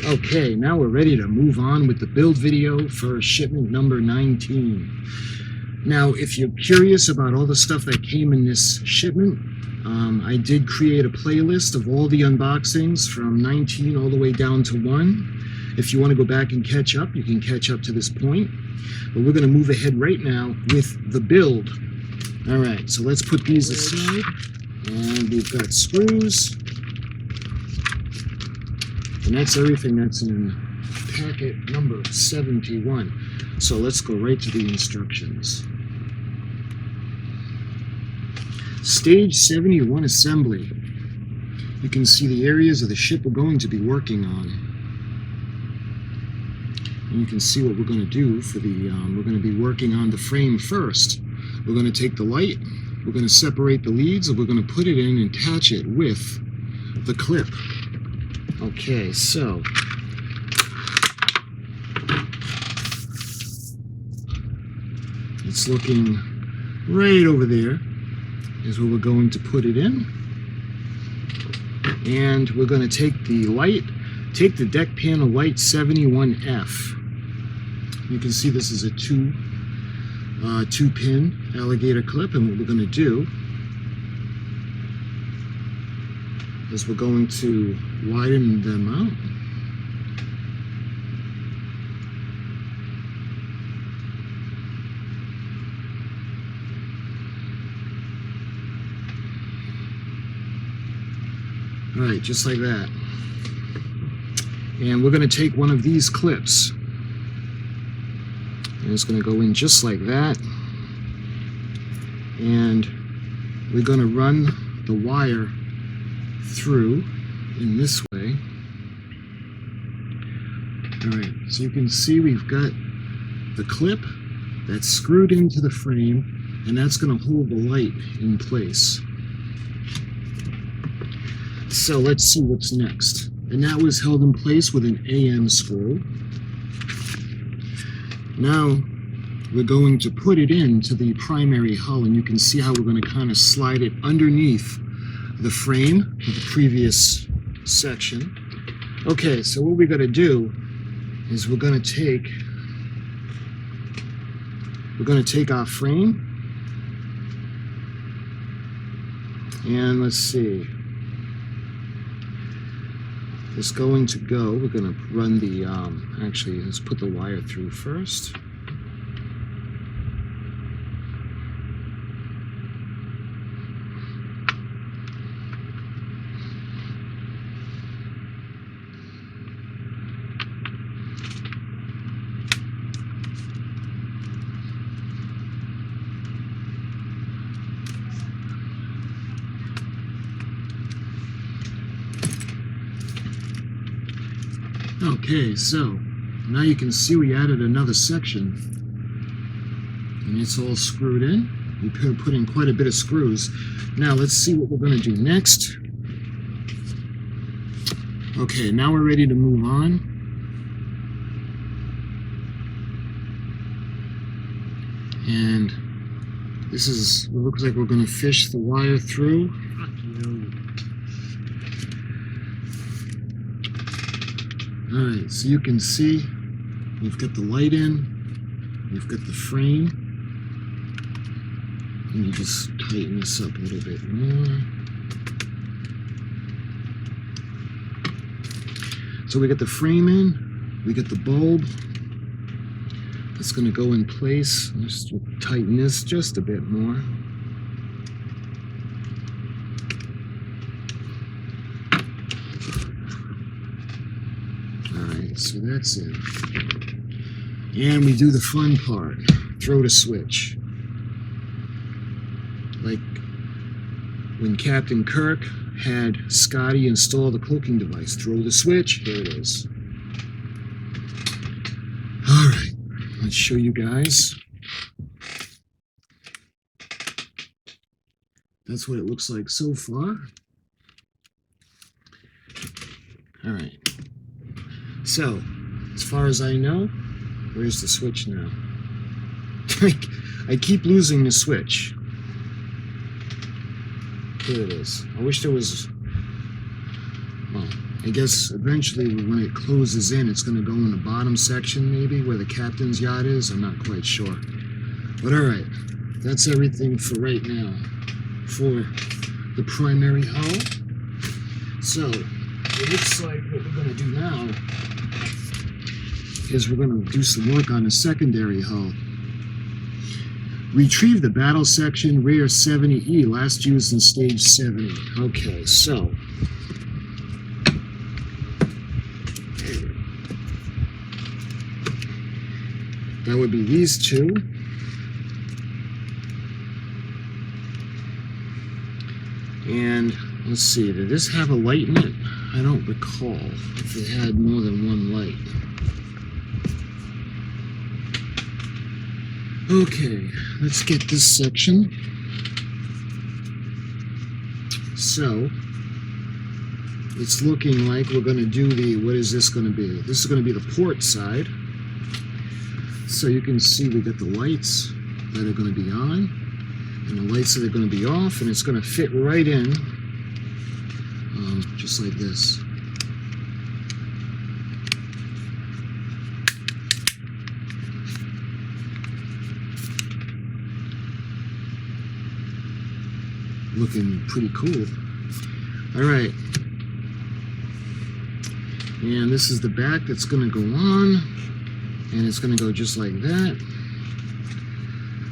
Okay, now we're ready to move on with the build video for shipment number 19. Now, if you're curious about all the stuff that came in this shipment, I did create a playlist of all the unboxings from 19 all the way down to 1. If you want to go back and catch up, you can catch up to this point. But we're going to move ahead right now with the build. All right, so let's put these aside. And we've got screws. And that's everything that's in packet number 71. So let's go right to the instructions. Stage 71 assembly. You can see the areas of the ship we're going to be working on. And you can see what we're going to do for the, we're going to be working on the frame first. We're going to take the light, we're going to separate the leads, and we're going to put it in and attach it with the clip. Okay, so it's looking right over there is where we're going to put it in. And we're going to take the light, take the deck panel light 71F. You can see this is a two-pin alligator clip, and what we're going to do is we're going to widen them out. All right, just like that. And we're going to take one of these clips, and it's going to go in just like that. And we're going to run the wire through in this way. All right, so you can see we've got the clip that's screwed into the frame, and that's going to hold the light in place. So let's see what's next. And that was held in place with an AM screw. Now we're going to put it into the primary hull, and you can see how we're going to kind of slide it underneath the frame of the previous section. Okay, so what we're going to do is we're going to take our frame, and let's see. It's going to go, we're going to run the, actually, let's put the wire through first. Okay, so now you can see we added another section, and it's all screwed in. We put in quite a bit of screws. Now let's see what we're going to do next. Okay, now we're ready to move on. And this is, it looks like we're going to fish the wire through. Alright, so you can see we've got the light in, we've got the frame. Let me just tighten this up a little bit more. So we got the frame in, we got the bulb. It's going to go in place. Just tighten this just a bit more. So that's it. And we do the fun part. Throw the switch. Like when Captain Kirk had Scotty install the cloaking device. Throw the switch. Here it is. Alright, let's show you guys. That's what it looks like so far. Alright. So, as far as I know, where's the switch now? I keep losing the switch. Here it is. I wish there was, well, I guess eventually when it closes in, it's going to go in the bottom section maybe where the captain's yacht is. I'm not quite sure. But all right, that's everything for right now for the primary hull. So it looks like what we're going to do now is we're going to do some work on the secondary hull. Retrieve the battle section rear 70E, last used in stage 70. Okay, so that would be these two. And let's see, did this have a light in it? I don't recall if it had more than one light. Okay, let's get this section. So, it's looking like we're going to do the, what is this going to be? This is going to be the port side. So you can see we got the lights that are going to be on and the lights that are going to be off, and it's going to fit right in, just like this. Looking pretty cool. All right, and this is the back that's going to go on, and it's going to go just like that.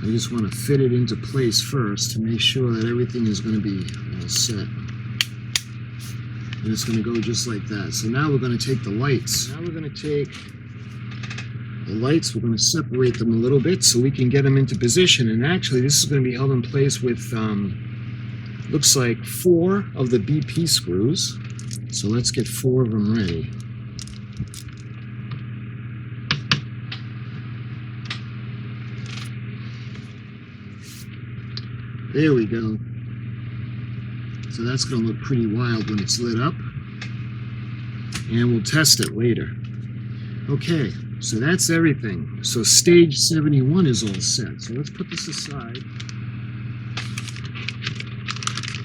I just want to fit it into place first to make sure that everything is going to be all set. And it's going to go just like that. So now we're going to take the lights. Now we're going to take the lights, we're going to separate them a little bit so we can get them into position. And actually this is going to be held in place with, looks like 4 of the BP screws. So let's get 4 of them ready. There we go. So that's going to look pretty wild when it's lit up. And we'll test it later. Okay, so that's everything. So stage 71 is all set. So let's put this aside.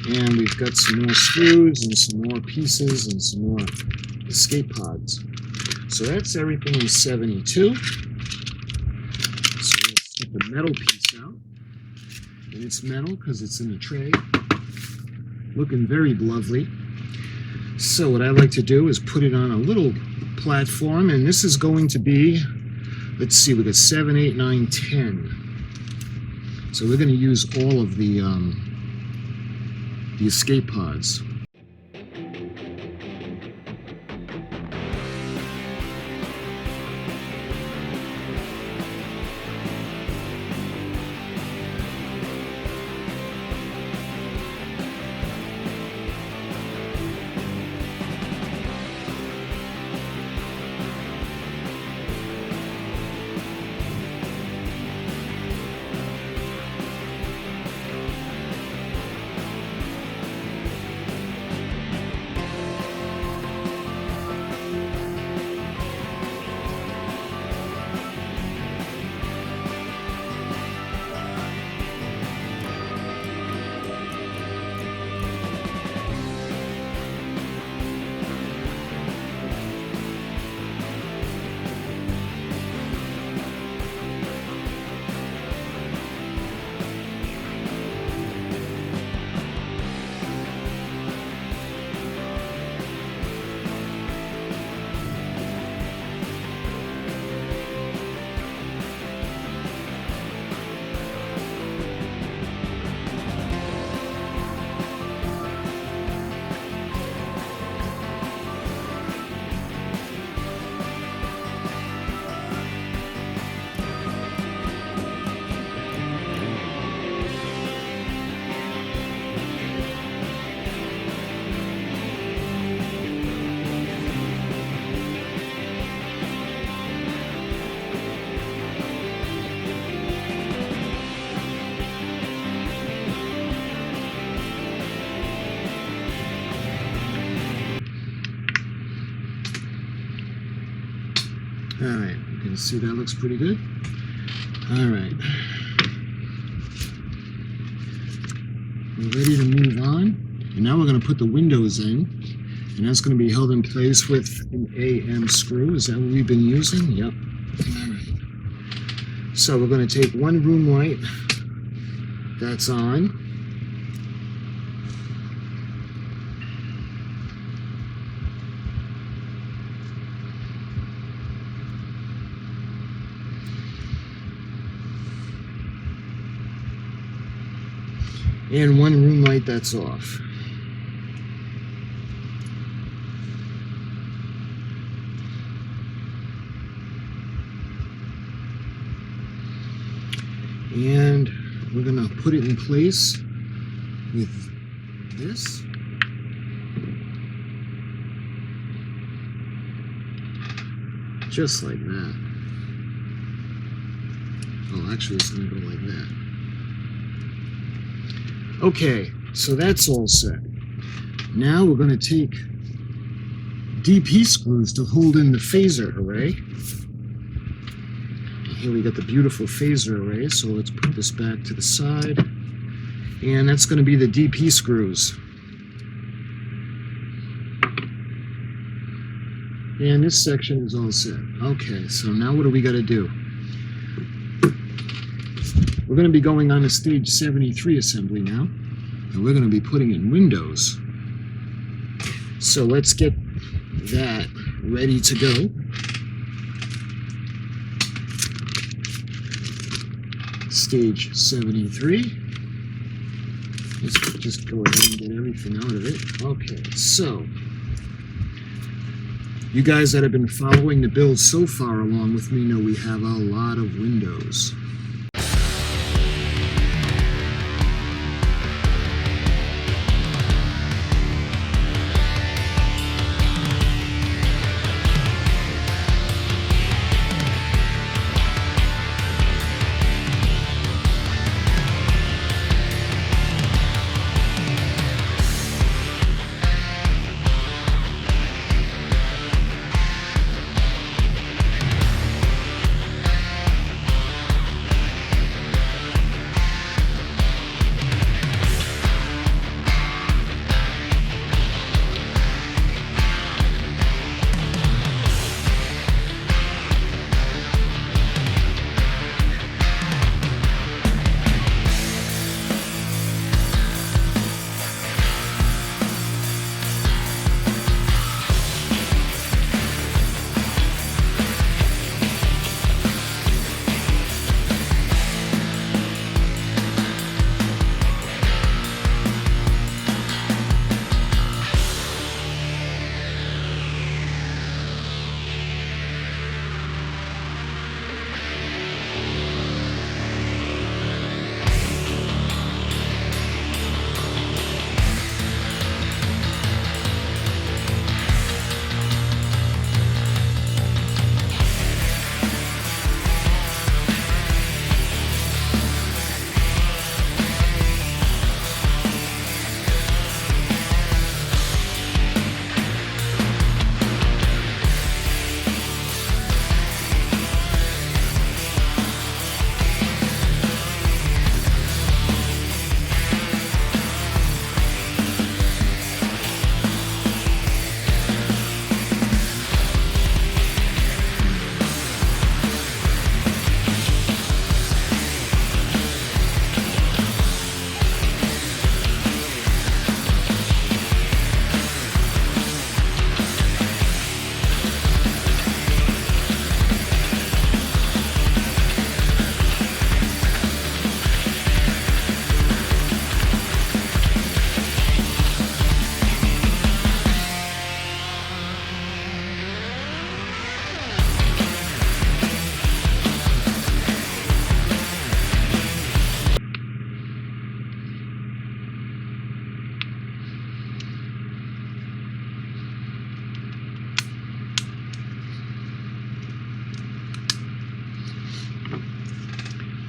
And we've got some more screws and some more pieces and some more escape pods. So that's everything in 72. So let's get the metal piece out. And it's metal because it's in a tray. Looking very lovely. So what I like to do is put it on a little platform, and this is going to be, let's see, we got 7, 8, 9, 10. So we're going to use all of the escape pods. All right, you can see that looks pretty good. All right, we're ready to move on. And now we're going to put the windows in. And that's going to be held in place with an AM screw. Is that what we've been using? Yep. All right. So we're going to take one room light that's on. And one room light that's off. And we're going to put it in place with this. Just like that. Oh, actually it's going to go like that. Okay, so that's all set. Now we're going to take DP screws to hold in the phaser array. Here we got the beautiful phaser array, so let's put this back to the side. And that's going to be the DP screws. And this section is all set. Okay, so now what do we got to do? We're going to be going on to stage 73 assembly now, and we're going to be putting in windows. So let's get that ready to go. Stage 73. Let's just go ahead and get everything out of it. Okay, so you guys that have been following the build so far along with me know we have a lot of windows.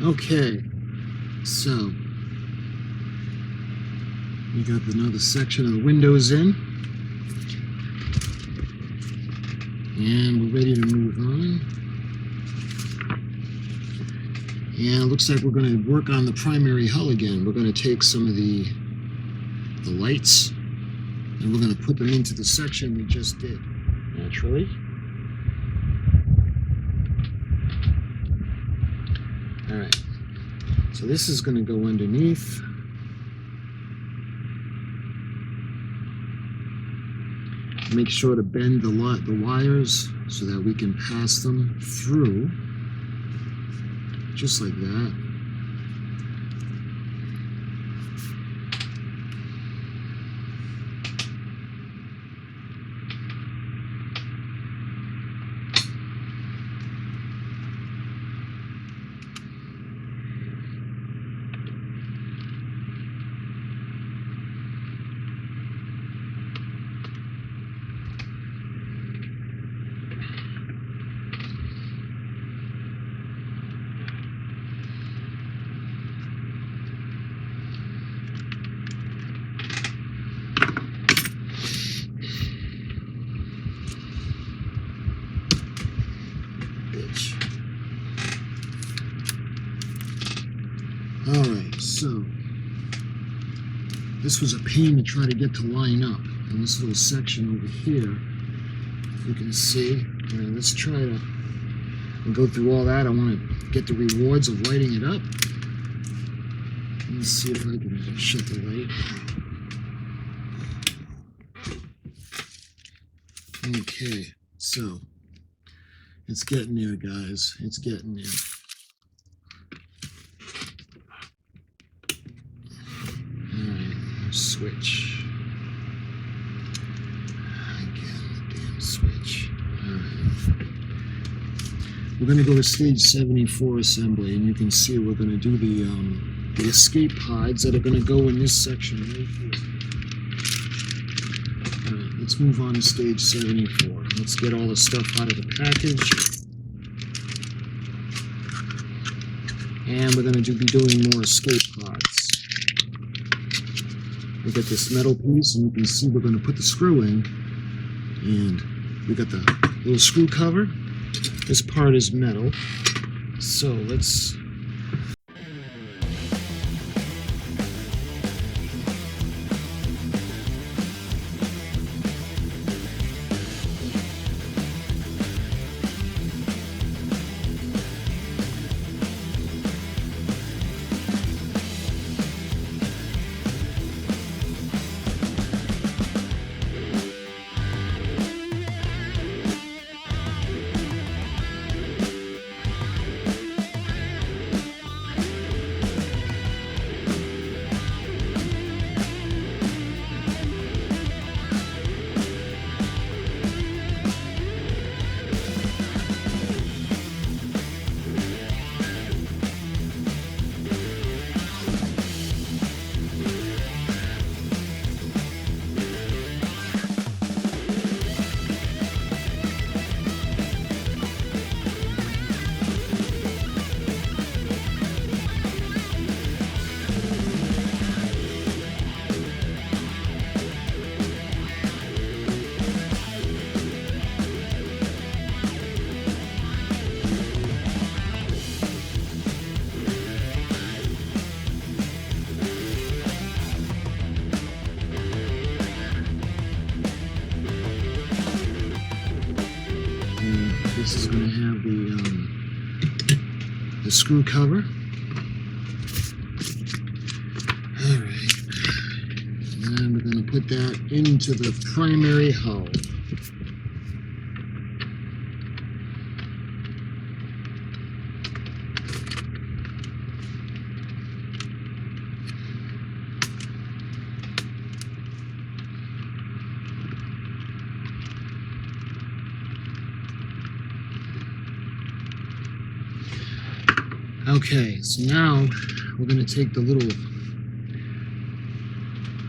Okay, so we got another section of the windows in, and we're ready to move on. And it looks like we're going to work on the primary hull again. We're going to take some of the lights And we're going to put them into the section we just did, naturally. All right, so this is going to go underneath. Make sure to bend the wires so that we can pass them through, just like that. Alright, so this was a pain to try to get to line up. And this little section over here, you can see. Let's try to go through all that. I want to get the rewards of lighting it up. Let's see if I can shut the light. Okay, so it's getting there, guys. It's getting there. Switch. Again, the damn switch. Alright. We're going to go to stage 74 assembly, and you can see we're going to do the escape pods that are going to go in this section right here. Alright, let's move on to stage 74. Let's get all the stuff out of the package. And we're going to be doing more escape pods. We got this metal piece, and you can see we're going to put the screw in, and we got the little screw cover. This part is metal, so let's this is going to have the screw cover. Alright, and we're going to put that into the primary hull. Okay, so now we're going to take the little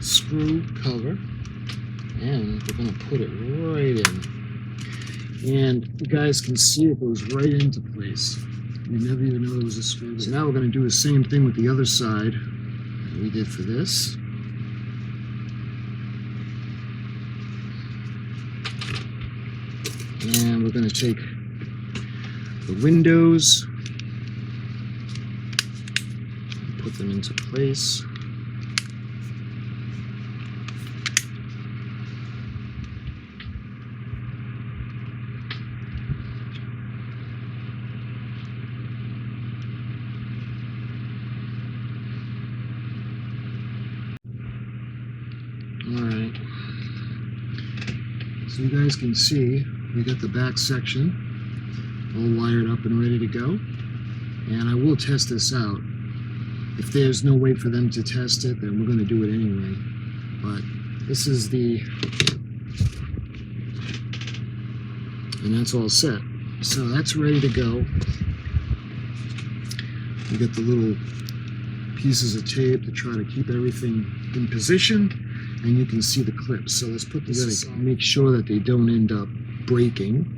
screw cover and we're going to put it right in. And you guys can see it goes right into place. You never even know there was a screw there. So now we're going to do the same thing with the other side that we did for this. And we're going to take the windows, put them into place. So you guys can see we got the back section all wired up and ready to go. And I will test this out. If there's no way for them to test it, then we're going to do it anyway. But this is the, and that's all set. So that's ready to go. We got the little pieces of tape to try to keep everything in position, and you can see the clips. So let's put this on. Make sure that they don't end up breaking.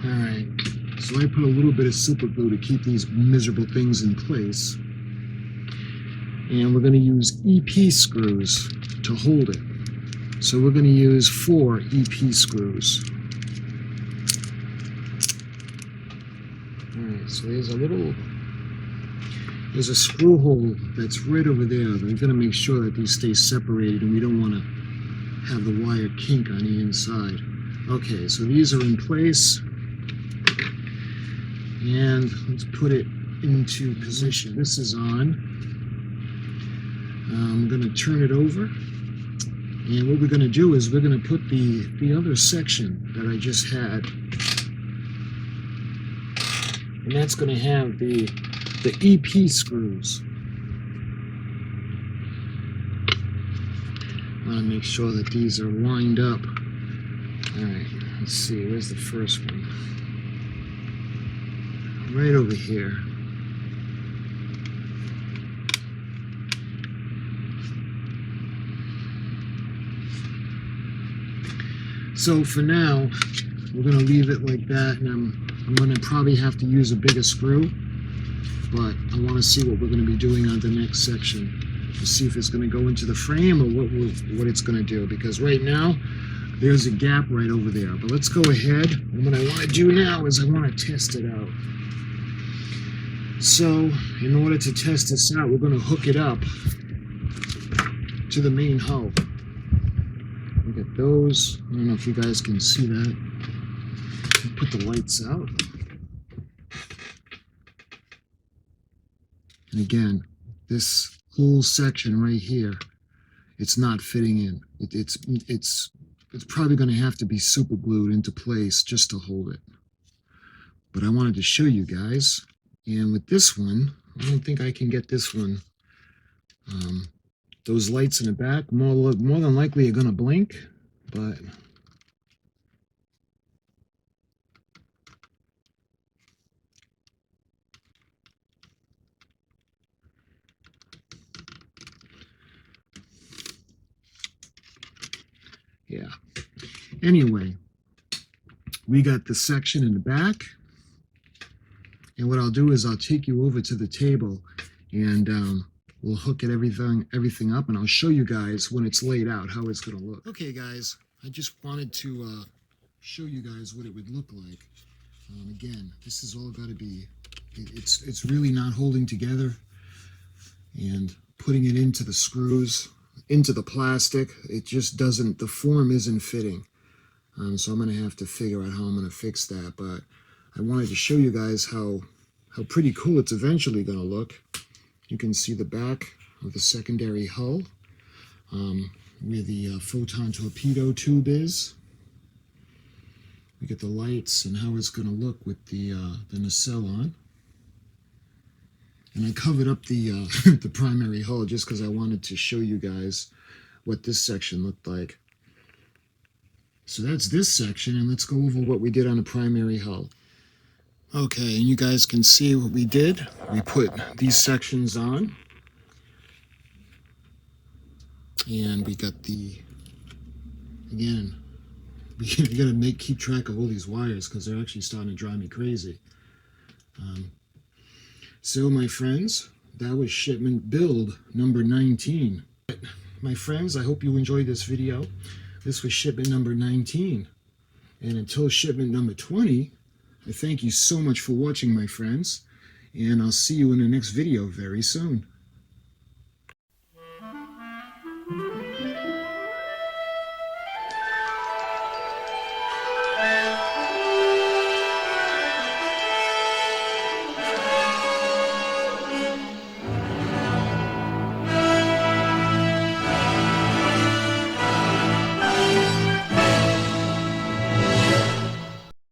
Alright, so I put a little bit of super glue to keep these miserable things in place. And we're going to use EP screws to hold it. So we're going to use 4 EP screws. Alright, so there's a screw hole that's right over there. We're going to make sure that these stay separated, and we don't want to have the wire kink on the inside. Okay, so these are in place. And let's put it into position. This is on. I'm going to turn it over. And what we're going to do is we're going to put the other section that I just had. And that's going to have the EP screws. I want to make sure that these are lined up. Alright, let's see. Where's the first one? Right over here. So for now, we're going to leave it like that, and I'm going to probably have to use a bigger screw, but I want to see what we're going to be doing on the next section to see if it's going to go into the frame or what it's going to do, because right now there's a gap right over there. But let's go ahead, and what I want to do now is I want to test it out. So in order to test this out, we're going to hook it up to the main hull. Look at those. I don't know if you guys can see that. Put the lights out. And again, this whole section right here, it's not fitting in. It's probably going to have to be super glued into place just to hold it. But I wanted to show you guys. And with this one, I don't think I can get this one. Those lights in the back, more than likely are going to blink, but yeah. Anyway, we got the section in the back. And what I'll do is I'll take you over to the table, and we'll hook everything up, and I'll show you guys when it's laid out how it's going to look. Okay, guys, I just wanted to show you guys what it would look like. Again, this is all got to be, it's really not holding together, and putting it into the screws, into the plastic, it just doesn't, the form isn't fitting. So I'm going to have to figure out how I'm going to fix that, but I wanted to show you guys how pretty cool it's eventually going to look. You can see the back of the secondary hull, where the photon torpedo tube is. We get the lights and how it's going to look with the nacelle on. And I covered up the the primary hull just because I wanted to show you guys what this section looked like. So that's this section, and let's go over what we did on the primary hull. Okay, and you guys can see what we did. We put these sections on, and we got again, you gotta keep track of all these wires because they're actually starting to drive me crazy. So my friends, that was shipment build number 19. My friends, I hope you enjoyed this video. This was shipment number 19. And until shipment number 20, I thank you so much for watching, my friends. And I'll see you in the next video very soon.